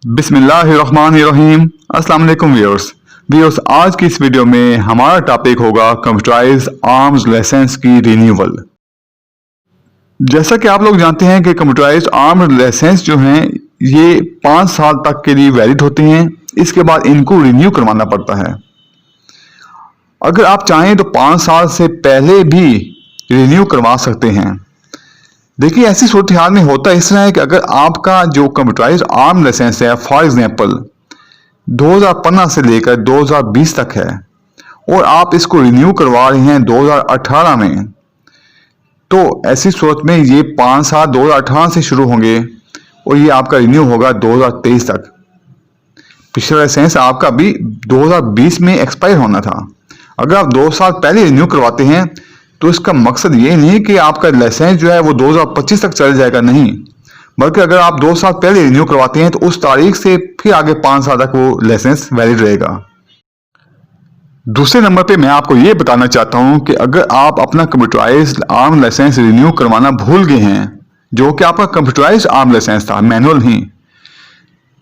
बिस्मिल्लाहिर्रहमानिर्रहीम। अस्सलाम वालेकुम व्यूअर्स, आज की इस वीडियो में हमारा टॉपिक होगा कंप्यूटराइज्ड आर्म्स लाइसेंस की रिन्यूअल। जैसा कि आप लोग जानते हैं कि कंप्यूटराइज्ड आर्म्स लाइसेंस जो हैं ये 5 साल तक के लिए वैलिड होते हैं। इसके बाद इनको रिन्यू करवाना पड़ता है। अगर आप चाहें तो 5 साल से पहले भी रिन्यू करवा सकते हैं। देखिए, ऐसी सूरत हाल में होता इस तरह है कि अगर आपका जो कंप्यूटराइज्ड आर्म लाइसेंस है, फॉर एग्जांपल 2015 से लेकर 2020 तक है और आप इसको रिन्यू करवा रहे हैं 2018 में, तो ऐसी सूरत में ये 5 साल 2018 से शुरू होंगे और ये आपका रिन्यू होगा 2023 तक। पिछला लाइसेंस आपका भी 2020 में एक्सपायर होना था। अगर आप 2 साल पहले रिन्यू करवाते हैं तो इसका मकसद ये नहीं कि आपका लाइसेंस जो है वो 2025 तक चल जाएगा, नहीं, बल्कि अगर आप 2 साल पहले रिन्यू करवाते हैं तो उस तारीख से फिर आगे 5 साल तक वो लाइसेंस वैलिड रहेगा। दूसरे नंबर पे मैं आपको ये बताना चाहता हूं कि अगर आप अपना कंप्यूटराइज्ड आर्म लाइसेंस रिन्यू करवाना भूल गए हैं, जो कि आपका कंप्यूटराइज्ड आर्म लाइसेंस था, मैनुअल नहीं,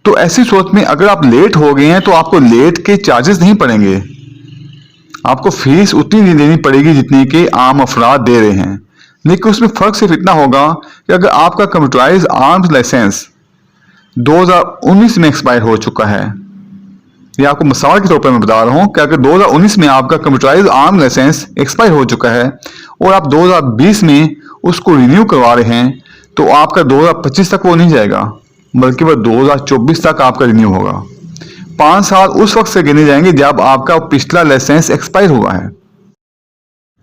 तो ऐसी सूरत में अगर आप लेट हो गए हैं तो आपको लेट के चार्जेस नहीं पड़ेंगे। आपको फीस उतनी नहीं देनी पड़ेगी जितनी कि आम अफराद दे रहे हैं, लेकिन उसमें फर्क सिर्फ इतना होगा कि अगर आपका कंप्यूटराइज्ड आर्म्स लाइसेंस 2019 में एक्सपायर हो चुका है, ये आपको मिसाल के तौर पर मैं बता रहा हूं कि अगर 2019 में आपका कंप्यूटराइज्ड आर्म लाइसेंस एक्सपायर हो चुका है और आप 2020 में उसको रिन्यू करवा रहे हैं, तो आपका 2025 तक वो नहीं जाएगा, बल्कि वह 2024 तक आपका रिन्यू होगा। 5 साल उस वक्त से गिने जाएंगे जब आपका पिछला लाइसेंस एक्सपायर हुआ है।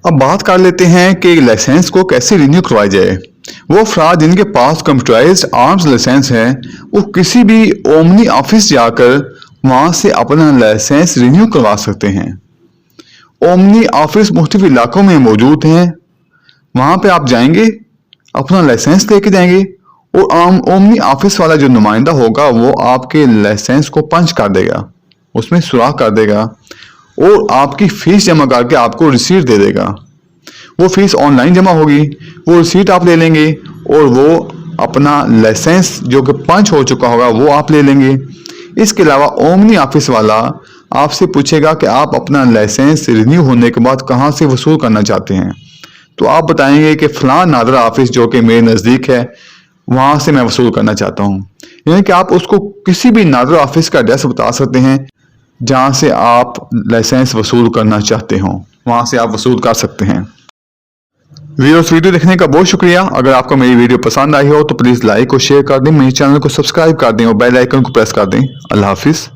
अब बात कर लेते हैं कि लाइसेंस को कैसे रिन्यू करवाया जाए। वो अफराद जिनके पास कंप्यूटराइज्ड आर्म्स लाइसेंस है वो किसी भी ओमनी ऑफिस जाकर वहां से अपना लाइसेंस रिन्यू करवा सकते हैं। ओमनी ऑफिस मुख्तलिफ इलाकों में मौजूद हैं। वहां पे आप जाएंगे, अपना लाइसेंस लेके जाएंगे और ओमनी ऑफिस वाला जो नुमाइंदा होगा वो आपके लाइसेंस को पंच कर देगा, उसमें सुराख कर देगा और आपकी फीस जमा करके आपको रिसीट दे देगा। वो फीस ऑनलाइन जमा होगी, वो रिसीट आप ले लेंगे और वो अपना लाइसेंस जो कि पंच हो चुका होगा वो आप ले लेंगे। इसके अलावा ओमनी ऑफिस वाला आपसे पूछेगा कि आप अपना लाइसेंस रिन्यू होने के बाद कहाँ से वसूल करना चाहते हैं, तो आप बताएंगे कि फलां नादरा ऑफिस जो कि मेरे नज़दीक है वहां से मैं वसूल करना चाहता हूं। यानी कि आप उसको किसी भी नादरा ऑफिस का एड्रेस बता सकते हैं जहां से आप लाइसेंस वसूल करना चाहते हो, वहां से आप वसूल कर सकते हैं। वीडियो देखने का बहुत शुक्रिया। अगर आपको मेरी वीडियो पसंद आई हो तो प्लीज लाइक और शेयर कर दें, मेरे चैनल को सब्सक्राइब कर दें और बेल आइकन को प्रेस कर दें। अल्लाह हाफिज।